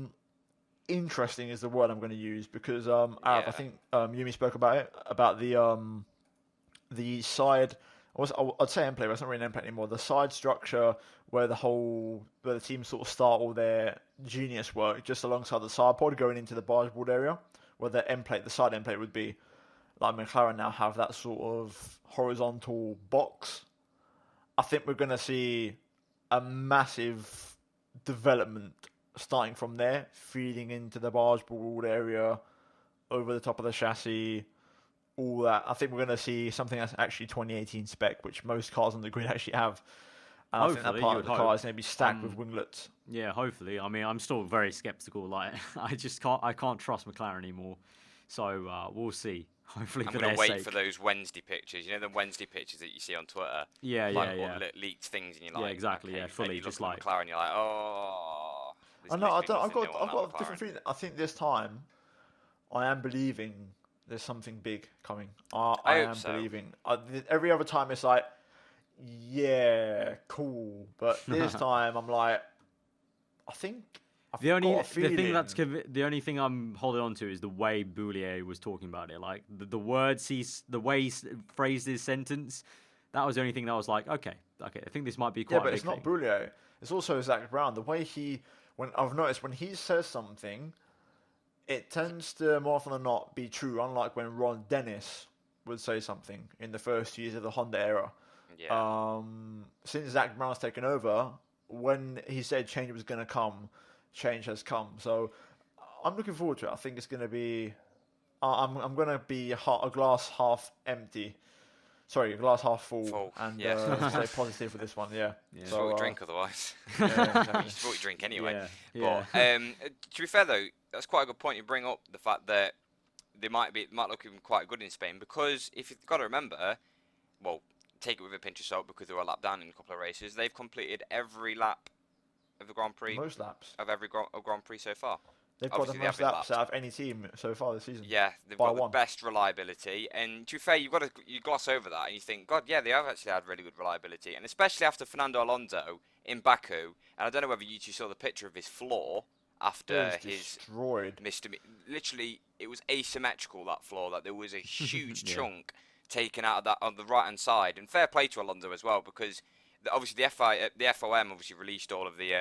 interesting is the word I'm going to use because Arab, I think Yumi spoke about it, about the side. I'd say end plate, but it's not really an end plate anymore. The side structure where the teams sort of start all their genius work just alongside the side pod going into the barge board area, where the side end plate would be. Like McLaren now have that sort of horizontal box. I think we're going to see a massive development starting from there, feeding into the barge board area, over the top of the chassis, all that. I think we're going to see something that's actually 2018 spec, which most cars on the grid actually have. And I think that Hopefully, part you of the would car hope. is going to be stacked with winglets. Yeah, hopefully. I mean, I'm still very skeptical. I can't trust McLaren anymore. So we'll see. Hopefully I'm for going their to wait sake. for those Wednesday pictures. You know the Wednesday pictures that you see on Twitter? Yeah, like, yeah. all leaked things, and you're Yeah, like, exactly. okay, Yeah, and fully you look just at like. the McLaren, you're like, oh. I know. I've I've got a different feeling. I think this time, I am believing there's something big coming. I hope am so. believing. Every other time it's like, yeah, cool, but this time I'm like, I think. The only got a feeling. the only thing I'm holding on to is the way Boulier was talking about it. Like the words the way he phrased his sentence. That was the only thing that was like, okay. I think this might be quite. Yeah, but a big it's not thing. Boulier. It's also Zach Brown. The way I've noticed when he says something, it tends to more often than not be true. Unlike when Ron Dennis would say something in the first years of the Honda era. Yeah. Since Zach Brown's taken over, when he said change was going to come, change has come. So I'm looking forward to it. I think it's going to be. I'm going to be a glass half empty. Sorry, a glass half full. And stay positive for this one. Yeah. Just what we drink otherwise. Yeah, exactly. Just what we drink anyway. Yeah. But to be fair though, that's quite a good point. You bring up the fact that they might look even quite good in Spain, because if you've got to remember, well, take it with a pinch of salt because they were a lap down in a couple of races. They've completed every lap of the Grand Prix. Most laps. Of every Grand Prix so far. They've got the most laps out of any team so far this season. Yeah, they've got the best reliability. And to be fair, you gloss over that and you think, God, yeah, they have actually had really good reliability. And especially after Fernando Alonso in Baku. And I don't know whether you two saw the picture of his floor after his destroyed. Literally, it was asymmetrical, that floor. That there was a huge chunk taken out of that on the right hand side. And fair play to Alonso as well, because obviously the FOM obviously released all of the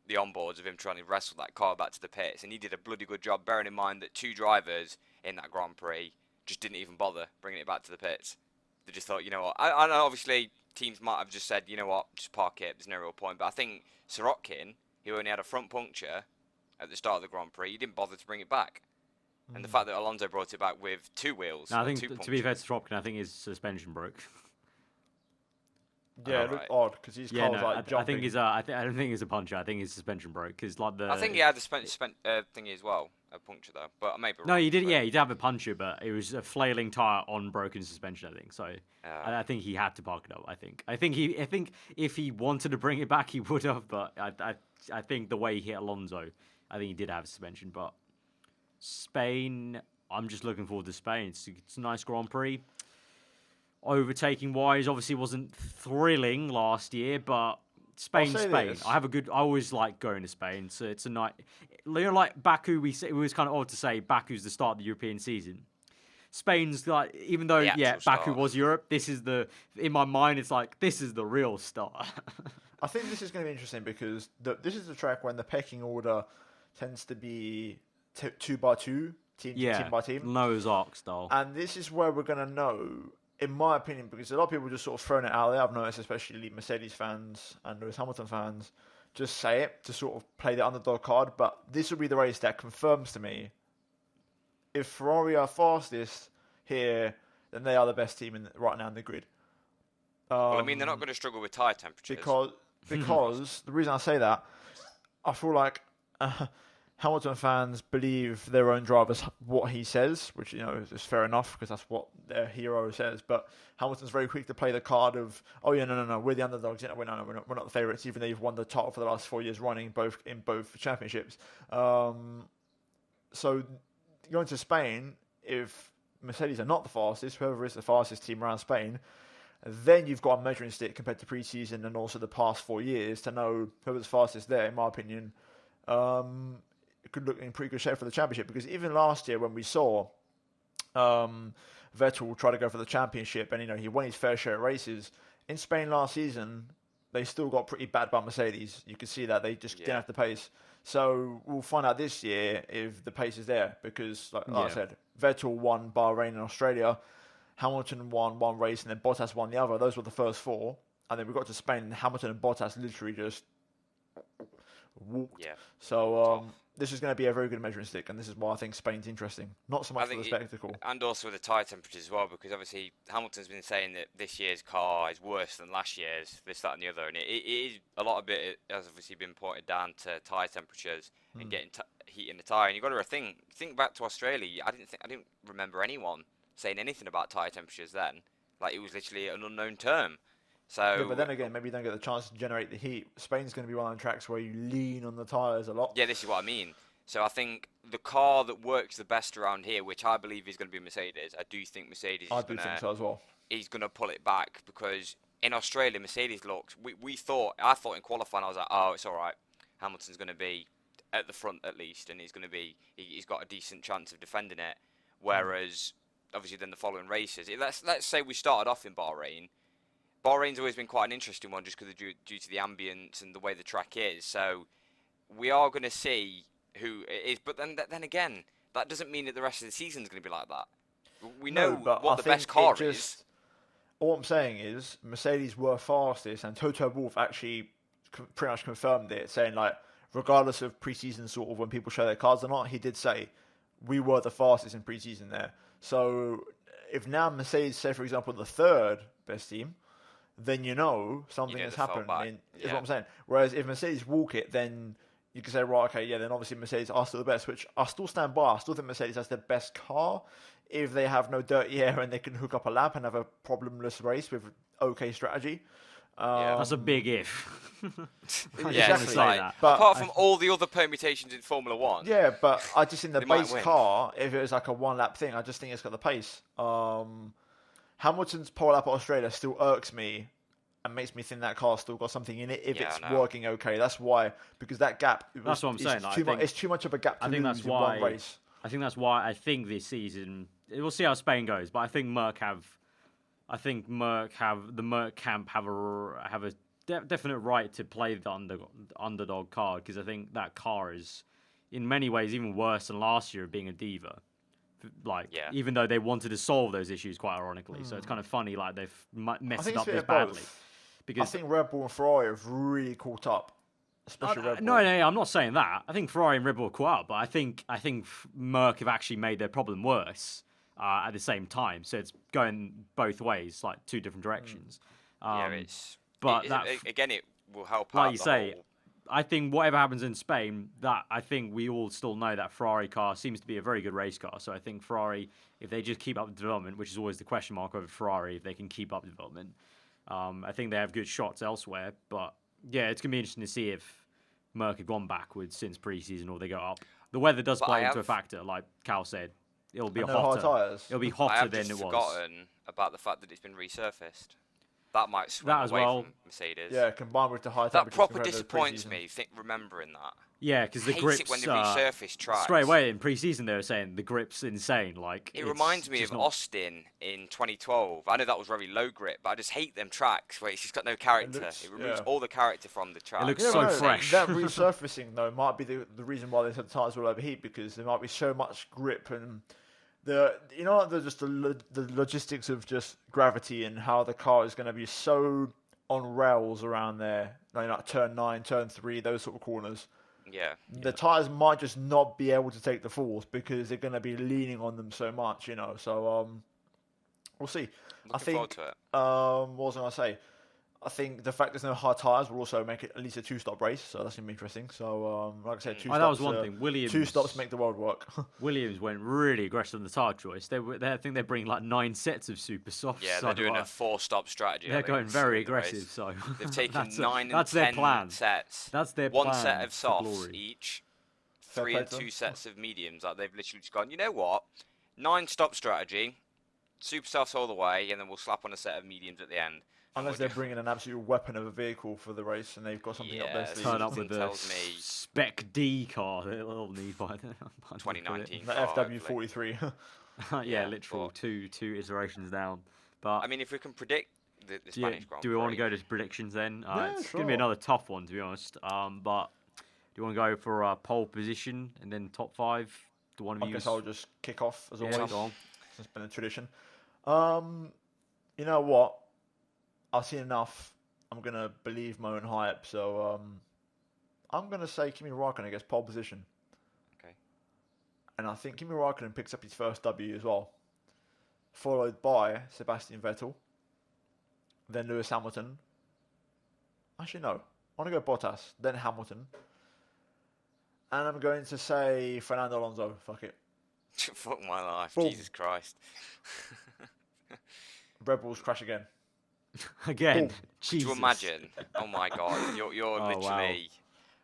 the onboards of him trying to wrestle that car back to the pits, and he did a bloody good job, bearing in mind that two drivers in that Grand Prix just didn't even bother bringing it back to the pits. They just thought, you know what, I know obviously teams might have just said, you know what, just park it, there's no real point, but I think Sorokin, who only had a front puncture at the start of the Grand Prix, he didn't bother to bring it back. And the fact that Alonso brought it back with two wheels, I think, to be fair to Sorokin, I think his suspension broke. Yeah, it looked odd because his car was like jumping. I don't think he's a puncher. I think his suspension broke because like the. I think he had the thingy as well, a puncture though. But maybe. No, he did. Yeah, he did have a puncture, but it was a flailing tire on broken suspension. I think so. I think he had to park it up. I think if he wanted to bring it back, he would have. But I think the way he hit Alonso, I think he did have suspension. But Spain, I'm just looking forward to Spain. It's a nice Grand Prix. Overtaking wise, obviously wasn't thrilling last year, but Spain. I always like going to Spain, so it's a night. You know, like Baku, it was kind of odd to say Baku's the start of the European season. Spain's like, even though Baku was Europe, this is in my mind, it's like this is the real start. I think this is going to be interesting because this is the track when the pecking order tends to be two by two, team by team, Noah's Ark style, and this is where we're going to know. In my opinion, because a lot of people just sort of thrown it out there, I've noticed, especially Mercedes fans and Lewis Hamilton fans, just say it to sort of play the underdog card. But this will be the race that confirms to me if Ferrari are fastest here, then they are the best team right now in the grid. Well, I mean, they're not going to struggle with tyre temperatures. Because the reason I say that, I feel like Hamilton fans believe their own drivers what he says, which is fair enough because that's what their hero says. But Hamilton's very quick to play the card of, oh yeah, no, we're the underdogs. We're not the favourites, even though you've won the title for the last 4 years running, in both championships. So going to Spain, if Mercedes are not the fastest, whoever is the fastest team around Spain, then you've got a measuring stick compared to pre-season and also the past 4 years to know whoever's fastest there. In my opinion. Could look in pretty good shape for the championship, because even last year when we saw Vettel try to go for the championship and he won his fair share of races in Spain last season, they still got pretty bad by Mercedes. You could see that they just didn't have the pace. So we'll find out this year if the pace is there, because like I said, Vettel won Bahrain and Australia, Hamilton won one race and then Bottas won the other. Those were the first four, and then we got to Spain and Hamilton and Bottas literally just walked. Yeah. So this is going to be a very good measuring stick, and this is why I think Spain's interesting. Not so much for the spectacle. And also the tyre temperatures as well, because obviously Hamilton's been saying that this year's car is worse than last year's, this, that and the other. And it is, a lot of it has obviously been pointed down to tyre temperatures and getting heating the tyre. And you've got to think back to Australia. I didn't remember anyone saying anything about tyre temperatures then. Like, it was literally an unknown term. So Yeah, but then again, maybe you don't get the chance to generate the heat. Spain's going to be one of the tracks where you lean on the tyres a lot. yeah, this is what I mean. So I think the car that works the best around here, which I believe is going to be Mercedes, I do think Mercedes I do think so as well. is going to pull it back, because in Australia, Mercedes looked. I thought in qualifying, I was like, oh, it's all right. Hamilton's going to be at the front at least, and he's got a decent chance of defending it. Whereas, obviously, then the following races, let's say we started off in Bahrain. Bahrain's always been quite an interesting one, just because due to the ambience and the way the track is. So we are going to see who it is, but then again, that doesn't mean that the rest of the seasson is going to be like that. We know what the best car is. All I'm saying is Mercedes were fastest, and Toto Wolff actually pretty much confirmed it, saying like, regardless of preseason sort of when people show their cars or not, he did say we were the fastest in preseason there. So if now Mercedes, say for example, the third best team, then something has happened. Is what I'm saying. Whereas if Mercedes walk it, then you can say, right, okay, yeah, then obviously Mercedes are still the best, which I still stand by. I still think Mercedes has the best car if they have no dirty air and they can hook up a lap and have a problemless race with okay strategy. That's a big if. Exactly. That. But apart from all the other permutations in Formula 1. Yeah, but I just think the base win. car, if it was like a one-lap thing, I just think it's got the pace. Hamilton's pole lap at Australia still irks me and makes me think that car's still got something in it if it's working okay. That's why, because that gap. That's what I'm saying. It's too much of a gap to lose in one race. I think that's why I think this season, we'll see how Spain goes, but I think the Merc camp have a definite right to play the underdog card, because I think that car is in many ways even worse than last year of being a diva. Even though they wanted to solve those issues quite ironically, so it's kind of funny like they've messed it up this badly. Because I think Red Bull and Ferrari have really caught up, especially Red Bull. No, I'm not saying that. I think Ferrari and Red Bull are caught up, but I think Merc have actually made their problem worse at the same time. So it's going both ways, like two different directions. It will help. Like you say, I think whatever happens in Spain, that I think we all still know that Ferrari car seems to be a very good race car. So I think Ferrari, if they just keep up the development, which is always the question mark over Ferrari, if they can keep up development, I think they have good shots elsewhere. But yeah, it's going to be interesting to see if Merc have gone backwards since pre-season or they go up. The weather does play into a factor, like Cal said. It'll be hotter. It'll be hotter than it was. I've forgotten about the fact that it's been resurfaced. That might swing away from Mercedes. Yeah, combined with the high that temperatures. That proper disappoints me, remembering that. Yeah, because the grips. It when they resurface tracks. Straight away in pre-season, they were saying the grip's insane. It reminds me of Austin in 2012. I know that was very low grip, but I just hate them tracks where it's just got no character. It removes all the character from the track. It looks so fresh. That resurfacing though might be the reason why they said the tyres will overheat, because there might be so much grip and the logistics of just gravity and how the car is going to be so on rails around there, like turn 9, turn 3, those sort of corners. Yeah. The tyres might just not be able to take the falls because they're going to be leaning on them so much, So we'll see. Looking forward to it. What was I going to say? I think the fact there's no hard tyres will also make it at least a 2-stop race, so that's going to be interesting. So, like I said, 2 stops. That was one thing. 2 stops make the world work. Williams went really aggressive on the tyre choice. I think they're bringing like 9 sets of super softs. Yeah, they're doing a 4-stop strategy. They're going very aggressive. So they've taken 9 and 10 their plan. sets. That's their plan. 1 set of softs each, 3 and 2 sets of mediums. Like they've literally just gone, you know what? 9-stop strategy, super softs all the way, and then we'll slap on a set of mediums at the end. Unless they're bringing an absolute weapon of a vehicle for the race and they've got something up their sleeve. Turn up with the Spec D car that they'll need by 2019 the FW43. Yeah, literal two iterations down. But I mean, if we can predict the Spanish Grand Prix. Do we want to go to predictions then? It's sure. going to be another tough one, to be honest. But do you want to go for pole position and then top 5? I guess I'll just kick off, as always. It's been a tradition. You know what? I've seen enough. I'm going to believe my own hype. So I'm going to say Kimi Räikkönen gets pole position. Okay. And I think Kimi Räikkönen picks up his first W as well. Followed by Sebastian Vettel. Then Lewis Hamilton. Actually, no. I want to go Bottas. Then Hamilton. And I'm going to say Fernando Alonso. Fuck it. Fuck my life. Boom. Jesus Christ. Red Bulls crash again. Again. Boom. Could Jesus. you imagine? Oh my God. You're Oh, literally...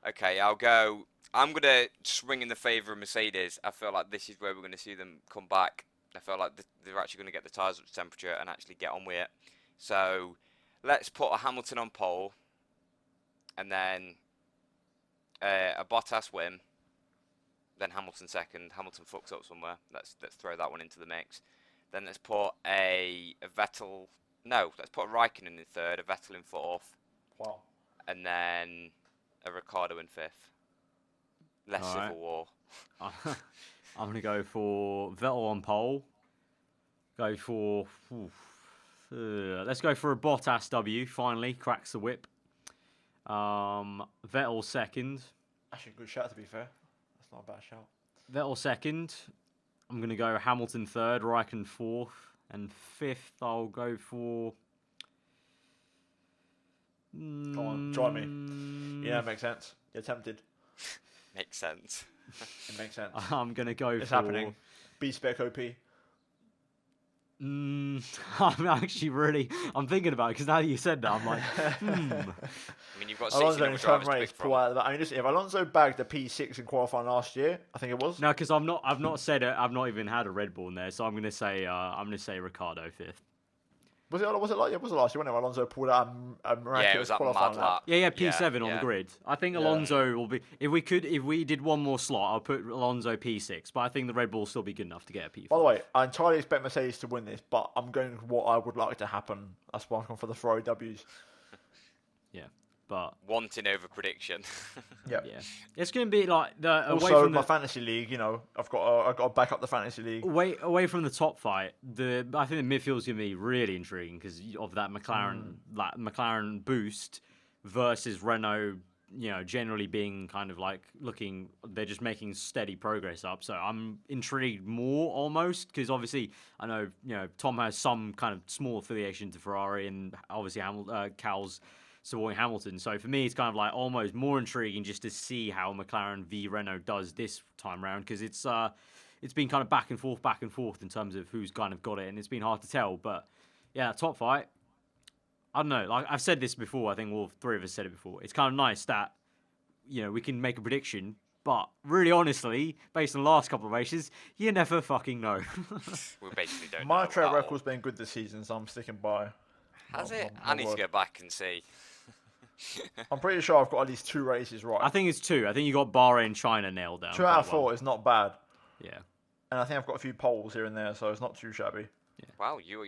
Wow. Okay, I'll go... I'm going to swing in the favour of Mercedes. I feel like this is where we're going to see them come back. I feel like they're actually going to get the tyres up to temperature and actually get on with it. So let's put a Hamilton on pole, and then a Bottas win, then Hamilton second. Hamilton fucks up somewhere. Let's throw that one into the mix. Then let's put a Vettel. No, let's put a Raikkonen in third, a Vettel in fourth. Wow. And then a Ricciardo in fifth. Less All right. civil war. I'm going to go for Vettel on pole. Go for... let's go for a Bottas W, finally. Cracks the whip. Vettel second. Actually, a good shout, to be fair. That's not a bad shout. Vettel second. I'm going to go Hamilton third, Raikkonen fourth. And fifth, I'll go for... Come on, try me. Yeah, it makes sense. You're tempted. Makes sense. It makes sense. I'm going to go It's for... happening. B-Spec OP. I'm actually really... I'm thinking about it, because now that you said that, I'm like, I mean, you've got 16 Alonso other in turn drivers to race pick pull from. out of that. I mean, listen, if Alonso bagged the P6 in qualifying last year, I think it was. No, because I've not said it. I've not even had a Red Bull in there, so I'm gonna say Ricciardo fifth. Was it last year? When Alonso pulled out a miraculous Yeah, it was that qualifying mad lap? lap. Yeah, P7 on yeah. the grid. I think Alonso will be. If we did one more slot, I'll put Alonso P6. But I think the Red Bull will still be good enough to get a P5. By the way, I entirely expect Mercedes to win this, but I'm going with what I would like to happen. That's why I'm going for the Ferrari W's. Yeah, but Wanting over prediction. Yeah. yeah, it's gonna be like the away Also, from my the fantasy league, I've got to back up the fantasy league. away from the top fight. I think the midfield's gonna be really intriguing because of that McLaren boost versus Renault. Generally being kind of like they're just making steady progress up. So I'm intrigued more almost because obviously I know Tom has some kind of small affiliation to Ferrari and obviously Cal's supporting Hamilton. So for me, it's kind of like almost more intriguing just to see how McLaren v Renault does this time round because it's been kind of back and forth in terms of who's kind of got it and it's been hard to tell. But yeah, top fight. I don't know. Like I've said this before. I think all three of us said it before. It's kind of nice that we can make a prediction, but really, honestly, based on the last couple of races, you never fucking know. We basically don't My know track at all. record's been good this season, so I'm sticking by. Has my- it? my I need to word. go back and see. I'm pretty sure I've got at least 2 races right. I think it's 2. I think you got Bahrain and China nailed down. 2 out of quite well. 4 is not bad, Yeah. and I think I've got a few poles here and there, so it's not too shabby. Wow, you're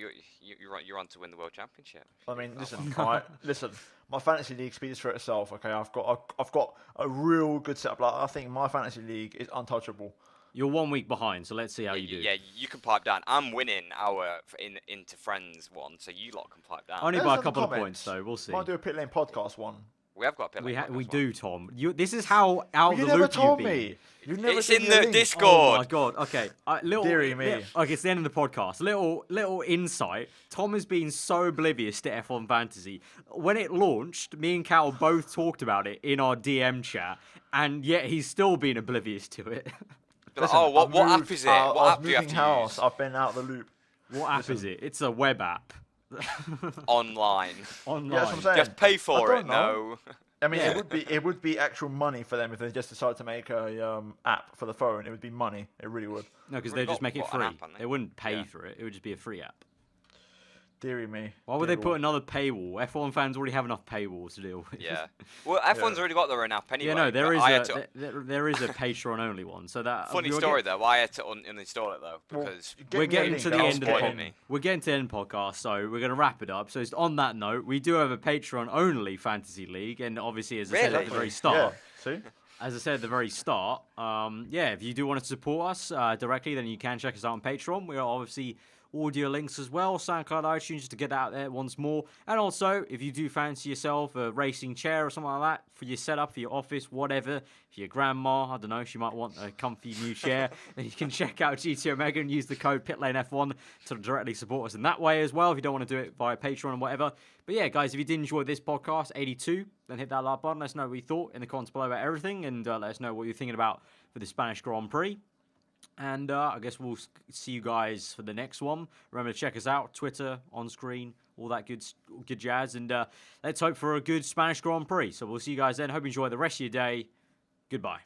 on to win the world championship. I mean, listen, alright, listen. My fantasy league speaks for itself. Okay, I've got a real good setup. Like, I think my fantasy league is untouchable. You're 1 week behind, so let's see how you do. Yeah, you can pipe down. I'm winning our into friends one, so you lot can pipe down. Only Let by us a know in couple the of points, comments. though. We'll see. Might do a pit lane podcast one. We have got a pit lane podcast We one. do, Tom. This is how out You the never loop told you've been. me. You never It's sent in me a the link. Discord. Oh my god. Okay. Deary me. Okay, it's the end of the podcast. Little insight. Tom has been so oblivious to F1 Fantasy. When it launched, me and Cal both talked about it in our DM chat, and yet he's still been oblivious to it. But, Listen, what I've app moved- is it? I What was app do you have moving to house. use? I've been out of the loop. What app is it? It's a web app. Online. Online. Yeah, that's what I'm saying. Just pay for I it. don't know. No. I mean, Yeah. it would be actual money for them if they just decided to make a app for the phone. It would be money. It really would. No, because We've they just got- make it got an free. app, haven't they? They wouldn't pay Yeah. for it. It would just be a free app. Deary me. Why would they Dear put Lord. another paywall? F1 fans already have enough paywalls to deal with. Yeah. Well, F1's already got their own app anyway. Yeah, no, there but is I had to- there is a Patreon only one. So that Funny we'll story get- though. I had to uninstall it though Well, because get We're me a getting link, to the I'll end of the spoil spoil it. me. We're getting to the end podcast, so we're going to wrap it up. So on that note, we do have a Patreon only fantasy league, and obviously, as I said at the Really? very start, Yeah. See. as I said at the very start, if you do want to support us directly, then you can check us out on Patreon. We are obviously audio links as well, SoundCloud, iTunes, just to get out there once more. And also, if you do fancy yourself a racing chair or something like that for your setup, for your office, whatever, for your grandma, I don't know, she might want a comfy new chair, then you can check out GT Omega and use the code PitlaneF1 to directly support us in that way as well, if you don't want to do it via Patreon or whatever. But yeah, guys, if you did enjoy this podcast, 82, then hit that like button. Let us know what you thought in the comments below about everything, and let us know what you're thinking about for the Spanish Grand Prix. And I guess we'll see you guys for the next one. Remember to check us out, Twitter, on screen, all that good jazz. And let's hope for a good Spanish Grand Prix. So we'll see you guys then. Hope you enjoy the rest of your day. Goodbye.